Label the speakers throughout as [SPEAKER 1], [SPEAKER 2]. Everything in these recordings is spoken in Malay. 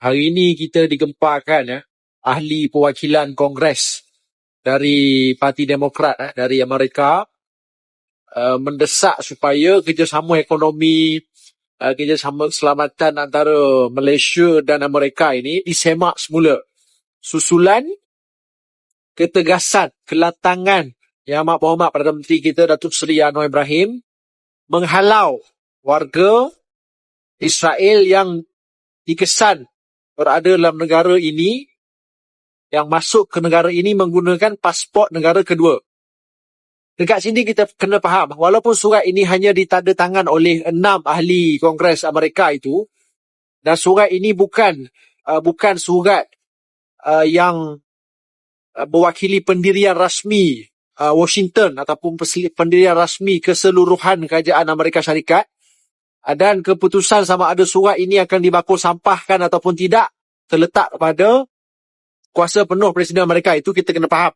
[SPEAKER 1] Hari ini kita digemparkan ahli perwakilan Kongres dari Parti Demokrat dari Amerika mendesak supaya kerjasama ekonomi, kerjasama keselamatan antara Malaysia dan Amerika ini disemak semula. Susulan ketegasan, kelantangan Yang Amat Berhormat Perdana Menteri kita Datuk Seri Anwar Ibrahim menghalau warga Israel yang dikesan berada dalam negara ini, yang masuk ke negara ini menggunakan pasport negara kedua. Dekat sini kita kena faham, walaupun surat ini hanya ditandatangan oleh 6 ahli Kongres Amerika itu, dan surat ini bukan surat yang mewakili pendirian rasmi Washington ataupun pendirian rasmi keseluruhan kerajaan Amerika Syarikat, dan keputusan sama ada surat ini akan dibakul sampahkan ataupun tidak terletak pada kuasa penuh Presiden Amerika. Itu kita kena faham.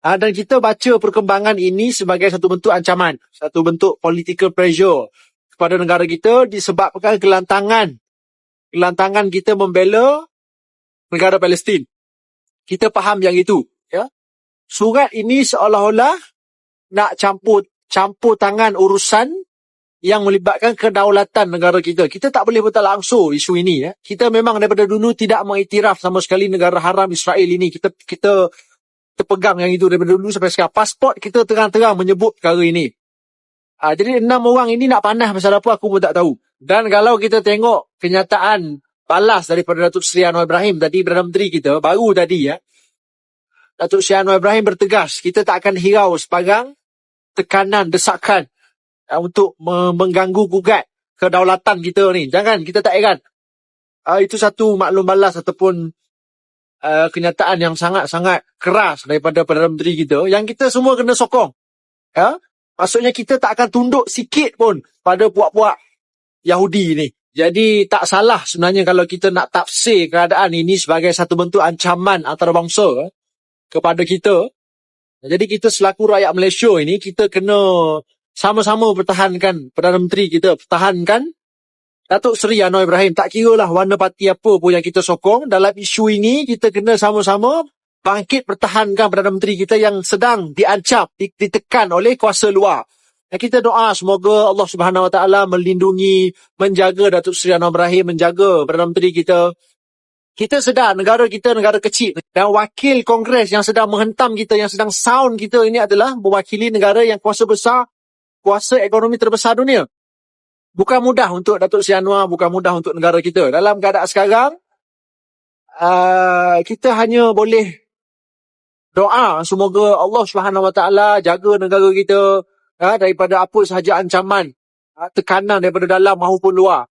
[SPEAKER 1] Dan kita baca perkembangan ini sebagai satu bentuk ancaman, satu bentuk political pressure kepada negara kita disebabkan kelantangan kita membela negara Palestin. Kita faham yang itu. Surat ini seolah-olah nak campur tangan urusan yang melibatkan kedaulatan negara kita. Kita tak boleh bertolak langsung isu ini. Kita memang daripada dulu tidak mengiktiraf sama sekali negara haram Israel ini. Kita pegang yang itu daripada dulu sampai sekarang. Pasport kita terang-terang menyebut perkara ini. Jadi 6 orang ini nak panah pasal apa aku pun tak tahu. Dan kalau kita tengok kenyataan balas daripada Datuk Seri Anwar Ibrahim tadi, Perdana Menteri kita baru tadi, Datuk Seri Anwar Ibrahim bertegas, kita tak akan hirau sebarang tekanan, desakan untuk mengganggu gugat kedaulatan kita ni. Jangan, kita tak heran. Itu satu maklum balas ataupun kenyataan yang sangat-sangat keras daripada Perdana Menteri kita yang kita semua kena sokong. Maksudnya kita tak akan tunduk sikit pun pada puak-puak Yahudi ni. Jadi tak salah sebenarnya kalau kita nak tafsir keadaan ini sebagai satu bentuk ancaman antarabangsa kepada kita. Jadi kita selaku rakyat Malaysia ini, kita kena sama-sama pertahankan Perdana Menteri kita, pertahankan Datuk Seri Anwar Ibrahim. Tak kira lah warna parti apa pun yang kita sokong, dalam isu ini kita kena sama-sama bangkit pertahankan Perdana Menteri kita yang sedang diancam, ditekan oleh kuasa luar. Dan kita doa semoga Allah Subhanahu Wa Taala melindungi, menjaga Datuk Seri Anwar Ibrahim, menjaga Perdana Menteri kita. Kita sedar negara kita negara kecil, dan wakil Kongres yang sedang menghentam kita, yang sedang sound kita ini adalah mewakili negara yang kuasa besar, kuasa ekonomi terbesar dunia. Bukan mudah untuk Datuk Seri Anwar, bukan mudah untuk negara kita. Dalam keadaan sekarang, kita hanya boleh doa semoga Allah Subhanahu Wa Taala jaga negara kita daripada apa sahaja ancaman, tekanan daripada dalam maupun luar.